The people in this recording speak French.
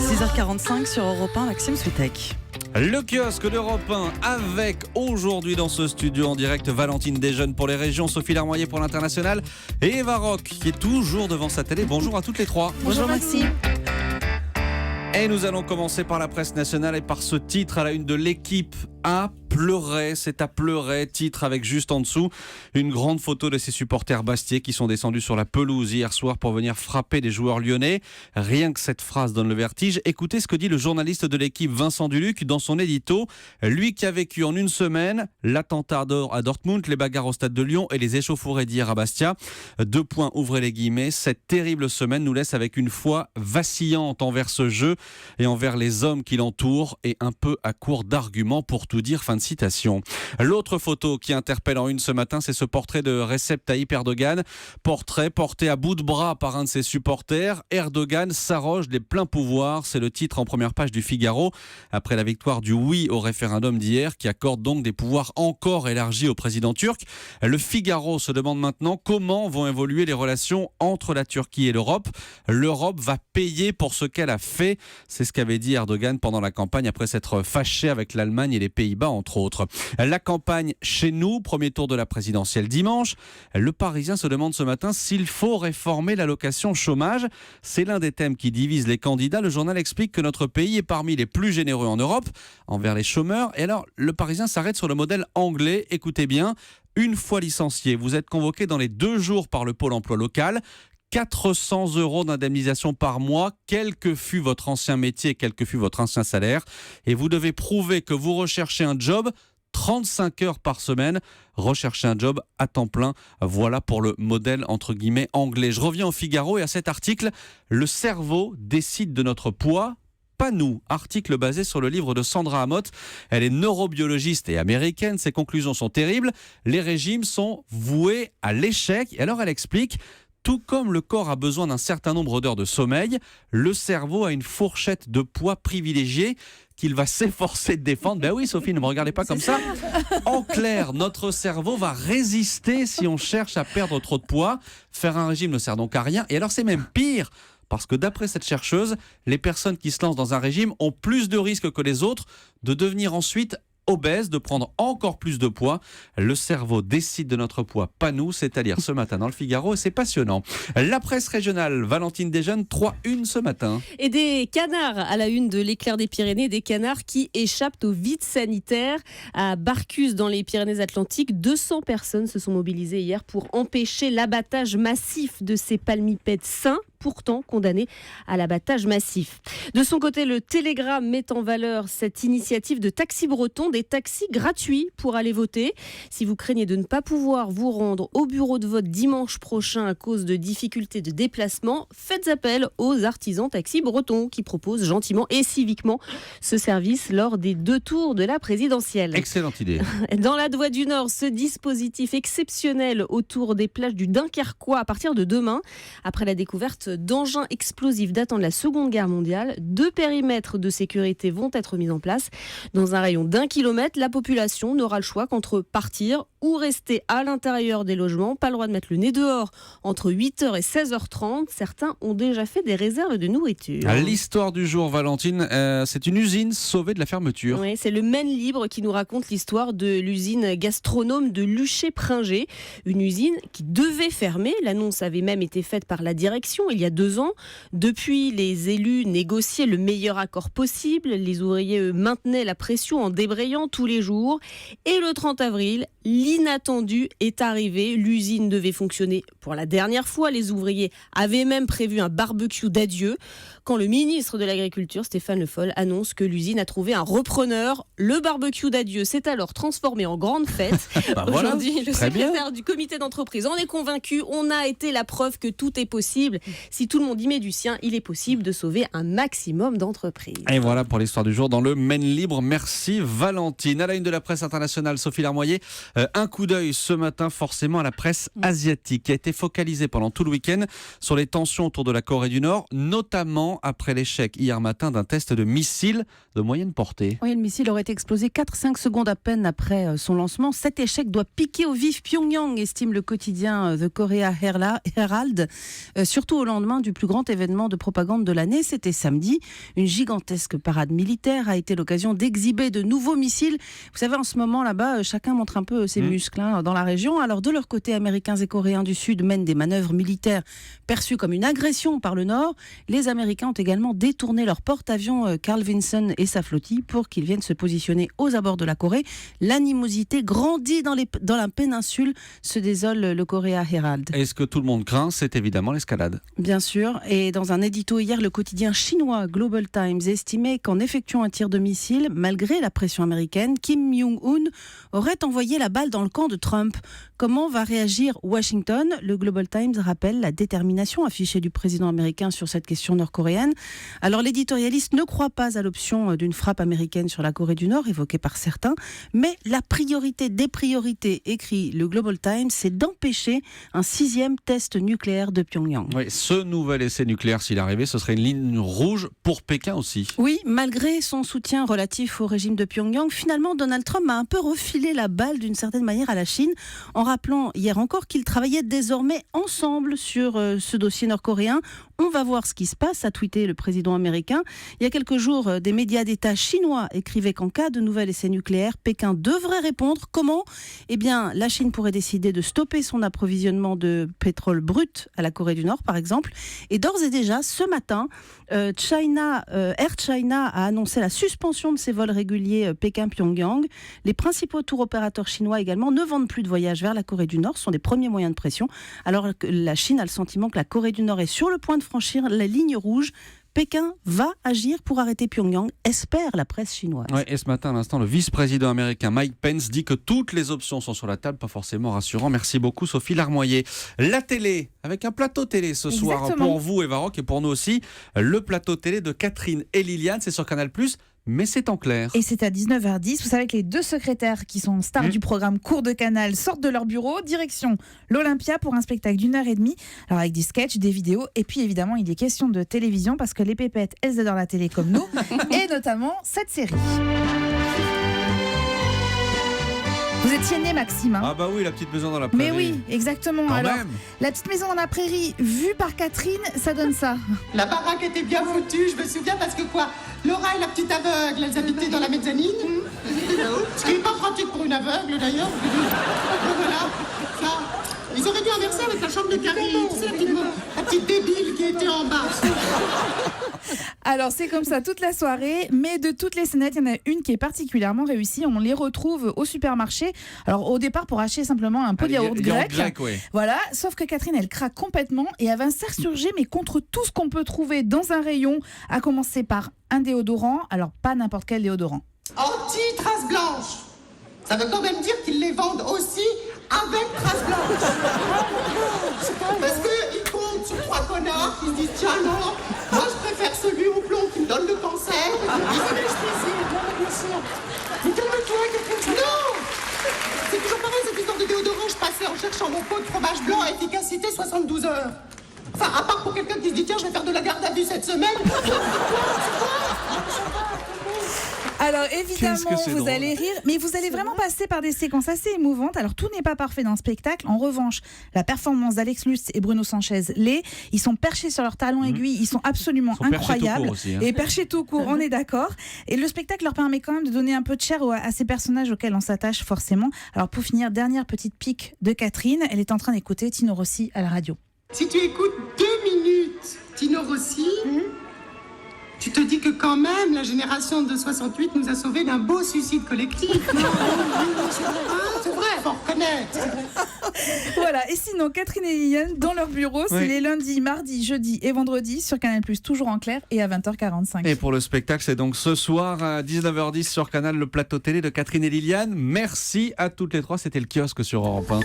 6h45 sur Europe 1, Maxime Switek. Le kiosque d'Europe 1 avec aujourd'hui dans ce studio en direct Valentine Desjeunes pour les régions, Sophie Larmoyer pour l'international et Eva Rock qui est toujours devant sa télé. Bonjour à toutes les trois. Bonjour Maxime. Et nous allons commencer par la presse nationale et par ce titre à la une de l'équipe. À pleurer, c'est à pleurer, titre avec juste en dessous une grande photo de ces supporters bastiais qui sont descendus sur la pelouse hier soir pour venir frapper des joueurs lyonnais. Rien que cette phrase donne le vertige. Écoutez ce que dit le journaliste de l'équipe Vincent Duluc dans son édito. Lui qui a vécu en une semaine l'attentat à Dortmund, les bagarres au stade de Lyon et les échauffourées d'hier à Bastia. 2 points, ouvrez les guillemets. Cette terrible semaine nous laisse avec une foi vacillante envers ce jeu et envers les hommes qui l'entourent et un peu à court d'arguments pour tout dire. Fin de citation. L'autre photo qui interpelle en une ce matin, c'est ce portrait de Recep Tayyip Erdogan. Portrait porté à bout de bras par un de ses supporters. Erdogan s'arroge les pleins pouvoirs. C'est le titre en première page du Figaro. Après la victoire du oui au référendum d'hier, qui accorde donc des pouvoirs encore élargis au président turc. Le Figaro se demande maintenant comment vont évoluer les relations entre la Turquie et l'Europe. L'Europe va payer pour ce qu'elle a fait. C'est ce qu'avait dit Erdogan pendant la campagne après s'être fâché avec l'Allemagne et les Pays-Bas, entre autres. La campagne chez nous, premier tour de la présidentielle dimanche. Le Parisien se demande ce matin s'il faut réformer l'allocation chômage. C'est l'un des thèmes qui divise les candidats. Le journal explique que notre pays est parmi les plus généreux en Europe envers les chômeurs. Et alors, le Parisien s'arrête sur le modèle anglais. Écoutez bien, une fois licencié, vous êtes convoqué dans les 2 jours par le pôle emploi local. 400 € d'indemnisation par mois, quel que fût votre ancien métier, quel que fût votre ancien salaire. Et vous devez prouver que vous recherchez un job 35 heures par semaine. Rechercher un job à temps plein. Voilà pour le modèle entre guillemets anglais. Je reviens au Figaro et à cet article. Le cerveau décide de notre poids. Pas nous. Article basé sur le livre de Sandra Amott. Elle est neurobiologiste et américaine. Ses conclusions sont terribles. Les régimes sont voués à l'échec. Et alors elle explique. Tout comme le corps a besoin d'un certain nombre d'heures de sommeil, le cerveau a une fourchette de poids privilégiée qu'il va s'efforcer de défendre. Ben oui, Sophie, ne me regardez pas comme ça. En clair, notre cerveau va résister si on cherche à perdre trop de poids. Faire un régime ne sert donc à rien. Et alors, c'est même pire. Parce que d'après cette chercheuse, les personnes qui se lancent dans un régime ont plus de risques que les autres de devenir ensuite obèse, de prendre encore plus de poids. Le cerveau décide de notre poids, pas nous. C'est à lire ce matin dans le Figaro et c'est passionnant. La presse régionale, Valentine Desjeunes, 3-1 ce matin. Et des canards à la une de l'Éclair des Pyrénées, des canards qui échappent au vide sanitaire. À Barcus, dans les Pyrénées-Atlantiques, 200 personnes se sont mobilisées hier pour empêcher l'abattage massif de ces palmipèdes sains, pourtant condamnés à l'abattage massif. De son côté, le Télégramme met en valeur cette initiative de Taxi Breton, des taxis gratuits pour aller voter. Si vous craignez de ne pas pouvoir vous rendre au bureau de vote dimanche prochain à cause de difficultés de déplacement, faites appel aux artisans Taxi Breton qui proposent gentiment et civiquement ce service lors des 2 tours de la présidentielle. Excellente idée. Dans la Doua du Nord, ce dispositif exceptionnel autour des plages du Dunkerquois à partir de demain, après la découverte d'engins explosifs datant de la Seconde Guerre mondiale, 2 périmètres de sécurité vont être mis en place. Dans un rayon d'1 kilomètre, la population n'aura le choix qu'entre partir ou rester à l'intérieur des logements. Pas le droit de mettre le nez dehors entre 8h et 16h30. Certains ont déjà fait des réserves de nourriture. L'histoire du jour, Valentine, c'est une usine sauvée de la fermeture. Oui, c'est le Maine Libre qui nous raconte l'histoire de l'usine gastronome de Luché-Pringé. Une usine qui devait fermer. L'annonce avait même été faite par la direction il y a 2 ans. Depuis, les élus négociaient le meilleur accord possible. Les ouvriers maintenaient la pression en débrayant tous les jours. Et le 30 avril, l'inattendu est arrivé. L'usine devait fonctionner pour la dernière fois. Les ouvriers avaient même prévu un barbecue d'adieu. Quand le ministre de l'Agriculture, Stéphane Le Foll, annonce que l'usine a trouvé un repreneur, le barbecue d'adieu s'est alors transformé en grande fête. Aujourd'hui, le secrétaire du comité d'entreprise en est convaincu. On a été la preuve que tout est possible. Si tout le monde y met du sien, il est possible de sauver un maximum d'entreprises. Et voilà pour l'histoire du jour dans le Maine Libre. Merci Valentine. À la une de la presse internationale, Sophie Larmoyer. Un coup d'œil ce matin forcément à la presse asiatique qui a été focalisée pendant tout le week-end sur les tensions autour de la Corée du Nord, notamment ans après l'échec hier matin d'un test de missile de moyenne portée. Oui, le missile aurait explosé 4-5 secondes à peine après son lancement. Cet échec doit piquer au vif Pyongyang, estime le quotidien The Korea Herald, surtout au lendemain du plus grand événement de propagande de l'année. C'était samedi. Une gigantesque parade militaire a été l'occasion d'exhiber de nouveaux missiles. Vous savez, en ce moment, là-bas, chacun montre un peu ses muscles dans la région. Alors, de leur côté, Américains et Coréens du Sud mènent des manœuvres militaires perçues comme une agression par le Nord. Les Américains ont également détourné leur porte-avions Carl Vinson et sa flottille pour qu'ils viennent se positionner aux abords de la Corée. L'animosité grandit dans la péninsule, se désole le Korea Herald. Et ce que tout le monde craint, c'est évidemment l'escalade. Bien sûr. Et dans un édito hier, le quotidien chinois Global Times estimait qu'en effectuant un tir de missile, malgré la pression américaine, Kim Jong-un aurait envoyé la balle dans le camp de Trump. Comment va réagir Washington ? Le Global Times rappelle la détermination affichée du président américain sur cette question nord-coréenne. Alors l'éditorialiste ne croit pas à l'option d'une frappe américaine sur la Corée du Nord, évoquée par certains, mais la priorité des priorités, écrit le Global Times, c'est d'empêcher un 6e test nucléaire de Pyongyang. Oui, ce nouvel essai nucléaire, s'il arrivait, ce serait une ligne rouge pour Pékin aussi. Oui, malgré son soutien relatif au régime de Pyongyang, finalement Donald Trump a un peu refilé la balle d'une certaine manière à la Chine, en rappelant hier encore qu'ils travaillaient désormais ensemble sur ce dossier nord-coréen. On va voir ce qui se passe, a tweeté le président américain. Il y a quelques jours, des médias d'État chinois écrivaient qu'en cas de nouvel essai nucléaire, Pékin devrait répondre. Comment ? Eh bien, la Chine pourrait décider de stopper son approvisionnement de pétrole brut à la Corée du Nord, par exemple. Et d'ores et déjà, ce matin, Air China a annoncé la suspension de ses vols réguliers Pékin-Pyongyang. Les principaux tours opérateurs chinois également ne vendent plus de voyages vers la Corée du Nord. Ce sont des premiers moyens de pression. Alors que la Chine a le sentiment que la Corée du Nord est sur le point de franchir la ligne rouge. Pékin va agir pour arrêter Pyongyang, espère la presse chinoise. Ouais, et ce matin, à l'instant, le vice-président américain Mike Pence dit que toutes les options sont sur la table, pas forcément rassurant. Merci beaucoup Sophie Larmoyer. La télé, avec un plateau télé ce soir. Exactement. Pour vous Eva Rock et pour nous aussi, le plateau télé de Catherine et Liliane, c'est sur Canal+. Mais c'est en clair. Et c'est à 19h10. Vous savez que les deux secrétaires qui sont stars du programme Cours de Canal sortent de leur bureau, direction l'Olympia pour un spectacle d'1h30. Alors avec des sketchs, des vidéos et puis évidemment il est question de télévision parce que les pépettes, elles adorent la télé comme nous et notamment cette série. Vous étiez né, Maxime, hein ? Ah bah oui, la petite maison dans la prairie. Mais oui, exactement. Quand Alors, même. la petite maison dans la prairie, vue par Catherine, ça donne ça. La baraque était bien foutue, je me souviens, parce que quoi, Laura et la petite aveugle, elles habitaient dans la mezzanine. Ce qui n'est pas pratique pour une aveugle d'ailleurs. Donc voilà, ça. Ils auraient dû inverser avec la chambre de Carrie, tu sais, la petite débile qui était en bas. Alors c'est comme ça toute la soirée, mais de toutes les scénettes, il y en a une qui est particulièrement réussie. On les retrouve au supermarché. Alors au départ pour acheter simplement un pot de yaourt grec. Ouais. Voilà, sauf que Catherine elle craque complètement et elle va s'insurger mais contre tout ce qu'on peut trouver dans un rayon, à commencer par un déodorant. Alors pas n'importe quel déodorant. Anti-trace blanche. Ça veut quand même dire qu'ils les vendent aussi avec trace blanche. Parce qu'ils comptent sur 3 connards qui se disent tiens non, moi je préfère celui au plomb qui me donne le cancer. Mais calme-toi, Catherine. Non. C'est toujours pareil cette histoire de déodorant. Je passais en cherchant mon pot de fromage blanc à efficacité 72 heures. Enfin, à part pour quelqu'un qui se dit tiens je vais faire de la garde à vue cette semaine. Alors évidemment, Qu'est-ce que c'est vous drôle. allez rire, mais vous allez vraiment passer par des séquences assez émouvantes. Alors tout n'est pas parfait dans le spectacle. En revanche, la performance d'Alex Lutz et Bruno Sanchez l'est. Ils sont perchés sur leurs talons aiguilles, ils sont absolument Ils sont perchés tout incroyables. court aussi, hein. Et perchés tout court, on est d'accord. Et le spectacle leur permet quand même de donner un peu de chair à ces personnages auxquels on s'attache forcément. Alors pour finir, dernière petite pique de Catherine, elle est en train d'écouter Tino Rossi à la radio. Si tu écoutes 2 minutes Tino Rossi, tu te dis que quand même la génération de 68 nous a sauvés d'un beau suicide collectif. Non, c'est vrai, faut reconnaître. Voilà, et sinon Catherine et Liliane dans leur bureau, c'est Oui. les lundis, mardis, jeudis et vendredis sur Canal+, toujours en clair et à 20h45. Et pour le spectacle, c'est donc ce soir à 19h10 sur Canal, le plateau télé de Catherine et Liliane. Merci à toutes les trois, c'était le kiosque sur Europe 1.